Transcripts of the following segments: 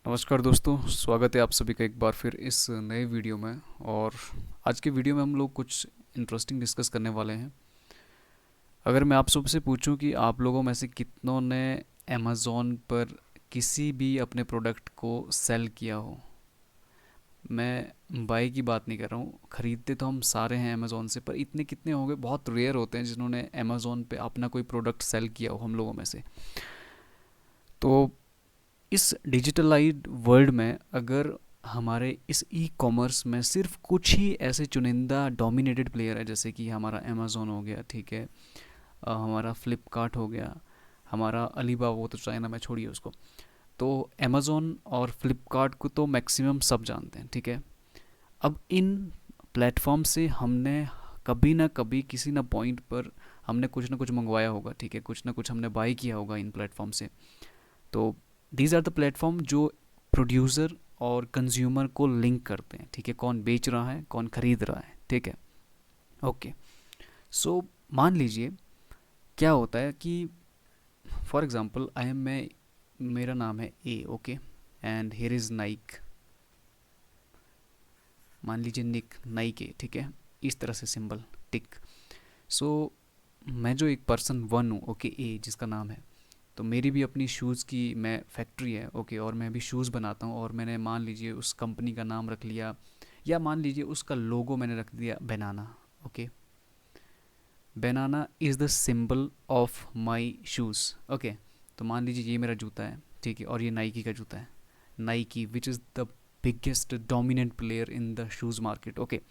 नमस्कार दोस्तों, स्वागत है आप सभी का एक बार फिर इस नए वीडियो में। और आज के वीडियो में हम लोग कुछ इंटरेस्टिंग डिस्कस करने वाले हैं। अगर मैं आप सबसे पूछूं कि आप लोगों में से कितनों ने अमेज़ॉन पर किसी भी अपने प्रोडक्ट को सेल किया हो। मैं बाई की बात नहीं कर रहा हूँ, ख़रीदते तो हम सारे हैं अमेज़ॉन से, पर इतने कितने होंगे, बहुत रेयर होते हैं जिन्होंने अमेज़ॉन पे अपना कोई प्रोडक्ट सेल किया हो हम लोगों में से। तो इस डिजिटलाइज्ड वर्ल्ड में अगर हमारे इस ई कॉमर्स में सिर्फ कुछ ही ऐसे चुनिंदा डोमिनेटेड प्लेयर है, जैसे कि हमारा अमेज़ोन हो गया, ठीक है, हमारा फ्लिपकार्ट हो गया, हमारा अलीबाबा, वो तो चाइना में, छोड़िए उसको। तो अमेज़ोन और फ्लिपकार्ट को तो मैक्सिमम सब जानते हैं, ठीक है। अब इन प्लेटफॉर्म से हमने कभी ना कभी किसी ना पॉइंट पर हमने कुछ ना कुछ मंगवाया होगा, ठीक है, कुछ ना कुछ हमने बाई किया होगा इन प्लेटफॉर्म से। तो दीज आर द प्लेटफॉर्म जो प्रोड्यूसर और कंज्यूमर को लिंक करते हैं, ठीक है, कौन बेच रहा है, कौन खरीद रहा है, ठीक है। ओके, सो मान लीजिए क्या होता है कि फॉर एग्जांपल आई एम मैं मेरा नाम है A, okay, and here is Nike. मान लीजिए निक नाइक ए, ठीक है, इस तरह से सिंबल टिक। सो मैं जो एक पर्सन वन हूँ, ओके, ए जिसका नाम है, तो मेरी भी अपनी शूज़ की मैं फैक्ट्री है, ओके, और मैं भी शूज़ बनाता हूँ। और मैंने मान लीजिए उस कंपनी का नाम रख लिया, या मान लीजिए उसका लोगो मैंने रख दिया banana, okay. Banana is the symbol of my shoes, okay. तो मान लीजिए ये मेरा जूता है, ठीक है, और ये नाइकी का जूता है, Nike which is the biggest dominant player in the shoes market, okay.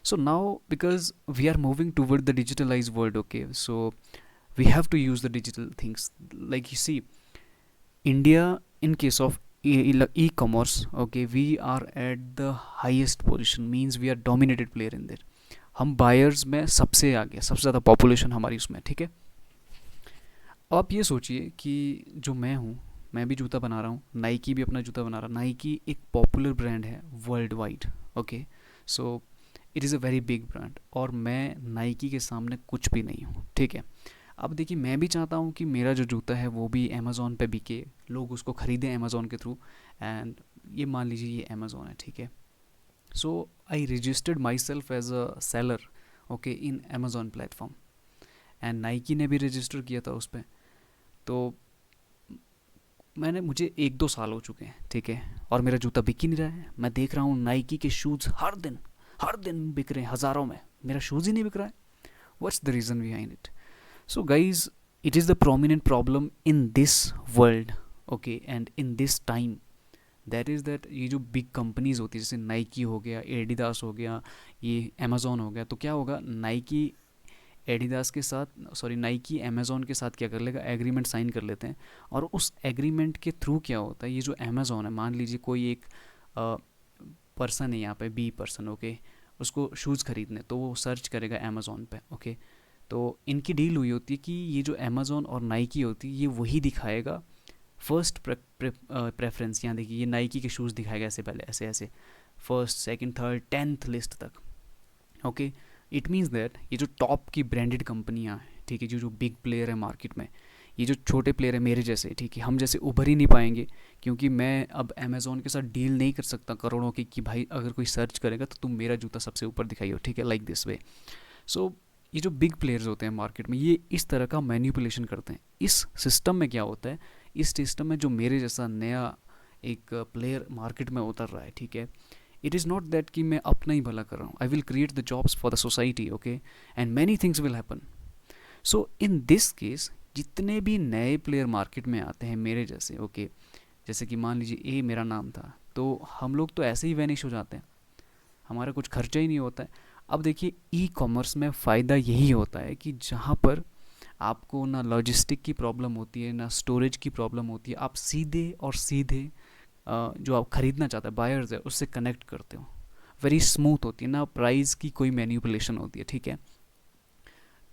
So now because we are moving toward the digitalized world, okay, so we have to use the digital things. Like you see, India, in case of e-commerce, okay, we are at the highest position, means we are dominated player in there. हम buyers में सबसे आगे, सबसे ज़्यादा population हमारी उसमें, ठीक है। अब आप ये सोचिए कि जो मैं हूँ, मैं भी जूता बना रहा हूँ, नाइकी भी अपना जूता बना रहा है। नाइकी एक पॉपुलर ब्रांड है world wide, okay. So it is a very big brand, और मैं नाइकी के सामने कुछ भी नहीं हूँ, ठीक है। अब देखिए, मैं भी चाहता हूँ कि मेरा जो जूता है वो भी अमेज़ोन पे बिके, लोग उसको ख़रीदें अमेज़ोन के थ्रू। एंड ये मान लीजिए ये अमेज़ोन है, ठीक है। So I registered myself as a seller, okay, in Amazon platform. And Nike ने भी रजिस्टर किया था उस पर। तो मुझे 1-2 साल हो चुके हैं, ठीक है, और मेरा जूता बिक ही नहीं रहा है। मैं देख रहा हूँ नाइकी के शूज़ हर दिन बिक रहे हैं हज़ारों में, मेरा शूज़ ही नहीं बिक रहा है। What's the reason behind it? So guys, it is the prominent problem in this world, okay, and in this time, that is that ये जो big companies होती है, जैसे नाइकी हो गया, एडिडास हो गया, ये अमेज़ोन हो गया, तो क्या होगा, नाइकी एडिडास के साथ, सॉरी, नाइकी अमेज़ोन के साथ क्या कर लेगा, एग्रीमेंट साइन कर लेते हैं। और उस एग्रीमेंट के थ्रू क्या होता है, ये जो अमेज़ोन है, मान लीजिए कोई एक पर्सन है यहाँ पे, बी पर्सन, ओके, उसको शूज़ खरीदने, तो वो सर्च करेगा अमेज़ोन पे, ओके। तो इनकी डील हुई होती है कि ये जो अमेज़ोन और नाइकी होती है, ये वही दिखाएगा फर्स्ट प्रेफरेंस। यहाँ देखिए, ये नाइकी के शूज़ दिखाएगा ऐसे, पहले ऐसे ऐसे, first, second, third, 10th list तक, ओके। इट मीन्स दैट ये जो टॉप की ब्रांडेड कंपनियाँ हैं, ठीक है, जो जो बिग प्लेयर है मार्केट में, ये जो छोटे प्लेयर है मेरे जैसे, ठीक है, हम जैसे उभर ही नहीं पाएंगे, क्योंकि मैं अब अमेज़ोन के साथ डील नहीं कर सकता करोड़ों की कि भाई अगर कोई सर्च करेगा तो तुम मेरा जूता सबसे ऊपर दिखाइए, ठीक है, लाइक दिस वे। सो ये जो बिग प्लेयर्स होते हैं मार्केट में, ये इस तरह का मैनिपुलेशन करते हैं। इस सिस्टम में क्या होता है, इस सिस्टम में जो मेरे जैसा नया एक प्लेयर मार्केट में उतर रहा है, ठीक है, इट इज़ नॉट दैट कि मैं अपना ही भला कर रहा हूँ। I will create the jobs for the society, okay, and many things will happen. So in this case, जितने भी नए प्लेयर मार्केट में आते हैं मेरे जैसे, ओके, जैसे कि मान लीजिए ए मेरा नाम था, तो हम लोग तो ऐसे ही वैनिश हो जाते हैं, हमारा कुछ खर्चा ही नहीं होता है। अब देखिए, ई कॉमर्स में फ़ायदा यही होता है कि जहाँ पर आपको ना लॉजिस्टिक की प्रॉब्लम होती है, ना स्टोरेज की प्रॉब्लम होती है, आप सीधे और सीधे जो आप ख़रीदना चाहते हैं, बायर्स है, उससे कनेक्ट करते हो। वेरी स्मूथ होती है, ना प्राइस की कोई मैनिपुलेशन होती है, ठीक है।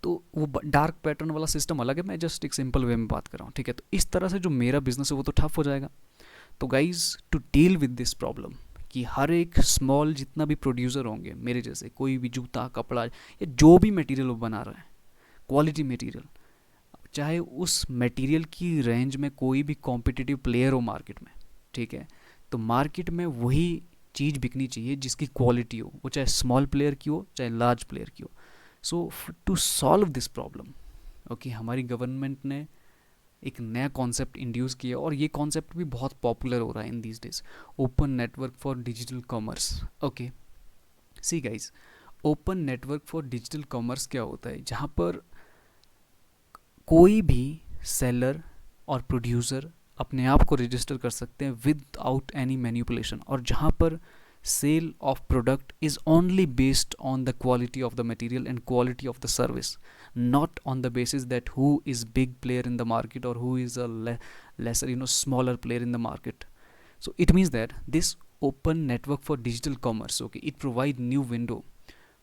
तो वो डार्क पैटर्न वाला सिस्टम अलग है, मैं जस्ट एक सिंपल वे में बात कर रहा हूँ, ठीक है। तो इस तरह से जो मेरा बिजनेस है वो तो ठप हो जाएगा। तो guys, to deal with this problem, कि हर एक स्मॉल जितना भी प्रोड्यूसर होंगे मेरे जैसे, कोई भी जूता, कपड़ा, या जो भी मटेरियल वो बना रहा है, क्वालिटी मटेरियल, चाहे उस मटेरियल की रेंज में कोई भी कॉम्पिटिटिव प्लेयर हो मार्केट में, ठीक है, तो मार्केट में वही चीज़ बिकनी चाहिए जिसकी क्वालिटी हो, वो चाहे स्मॉल प्लेयर की हो चाहे लार्ज प्लेयर की हो. So to solve this problem, okay, हमारी गवर्नमेंट ने एक नया कॉन्सेप्ट इंड्यूस किया और ये कॉन्सेप्ट भी बहुत पॉपुलर हो रहा है in these days. Open network for digital commerce. Okay, see guys, open network for digital commerce क्या होता है? जहाँ पर कोई भी सेलर और प्रोड्यूसर अपने आप को रजिस्टर कर सकते हैं विदाउट एनी मैनिपुलेशन, और जहाँ पर sale of product is only based on the quality of the material and quality of the service, not on the basis that who is big player in the market or who is a lesser, smaller player in the market. So it means that this open network for digital commerce, okay, it provide new window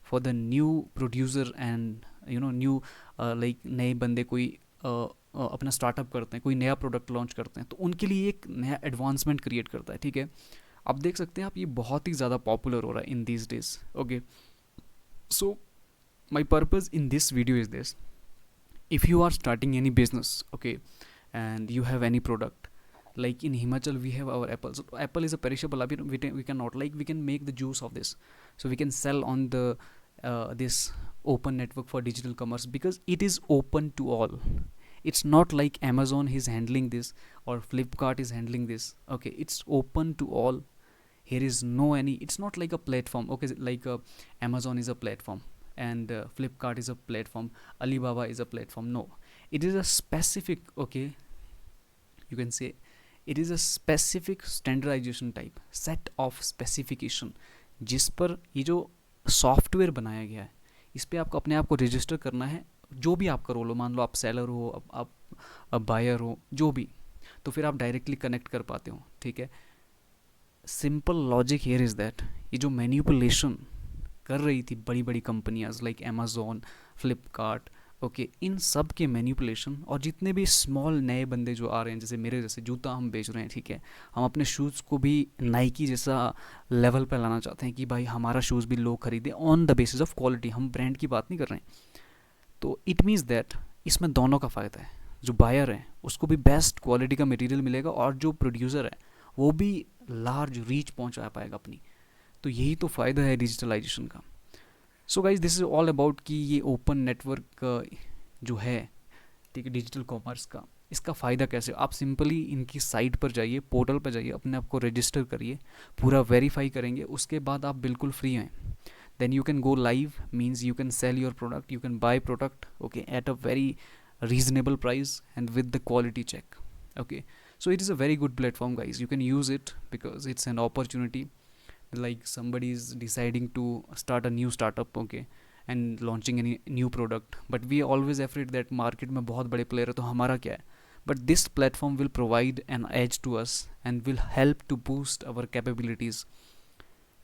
for the new producer and new like नए बंदे कोई अपना startup करते हैं, कोई नया product launch करते हैं, तो उनके लिए एक नया एडवांसमेंट क्रिएट करता है. ठीक है, आप देख सकते हैं आप, ये बहुत ही ज़्यादा पॉपुलर हो रहा है in these days. Okay, so my purpose in this video is this: if you are starting any business, okay, and you have any product, like in Himachal we have our apple. So apple is a perishable, we cannot, like, we can make the juice of this, so we can sell on the this open network for digital commerce because it is open to all. It's not like Amazon is handling this or Flipkart is handling this. Okay, it's open to all. Here is no any, it's not like a platform, okay, like Amazon is a platform and Flipkart is a platform, Alibaba is a platform. No, it is a specific, okay, you can say it is a specific standardization type, set of specification, जिस पर ये जो software बनाया गया है, इस पर आपको अपने आप को रजिस्टर करना है. जो भी आपका रोल हो, मान लो आप सेलर हो, आप बायर हो, जो भी, तो फिर आप डायरेक्टली कनेक्ट कर पाते हो. ठीक है, simple logic here is that ये जो मैनिपुलेशन कर रही थी बड़ी बड़ी कंपनियां लाइक अमेज़ॉन, फ्लिपकार्ट, ओके, इन सब के मैनिपुलेशन, और जितने भी स्मॉल नए बंदे जो आ रहे हैं, जैसे मेरे जैसे जूता हम बेच रहे हैं, ठीक है, हम अपने शूज़ को भी नाइकी जैसा लेवल पर लाना चाहते हैं कि भाई हमारा शूज़ भी लोग खरीदें on the basis of quality. हम ब्रांड की बात नहीं कर रहे हैं. तो इट मीन्स दैट इसमें दोनों का फ़ायदा है. जो बायर है उसको भी बेस्ट क्वालिटी का मटेरियल मिलेगा, और जो प्रोड्यूसर है वो भी लार्ज रीच पहुंचा पाएगा अपनी. तो यही तो फ़ायदा है डिजिटलाइजेशन का. So guys, this is all about कि ये ओपन नेटवर्क जो है, ठीक है, डिजिटल कॉमर्स का, इसका फ़ायदा कैसे. आप सिंपली इनकी साइट पर जाइए, पोर्टल पर जाइए, अपने आप को रजिस्टर करिए, पूरा वेरीफाई करेंगे, उसके बाद आप बिल्कुल फ्री हैं. Then you can go live, means you can sell your product, you can buy product, okay, at a very reasonable price and with the quality check. Okay, so it is a very good platform, guys. You can use it because it's an opportunity, like somebody is deciding to start a new startup, okay, and launching any new product, but we are always afraid that market में बहुत बड़े player है तो हमारा क्या है. But this platform will provide an edge to us and will help to boost our capabilities.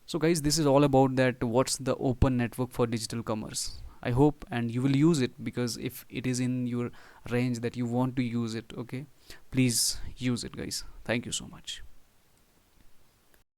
So guys, this is all about that, what's the open network for digital commerce. I hope and you will use it, because if it is in your range that you want to use it, okay, please use it, guys. Thank you so much.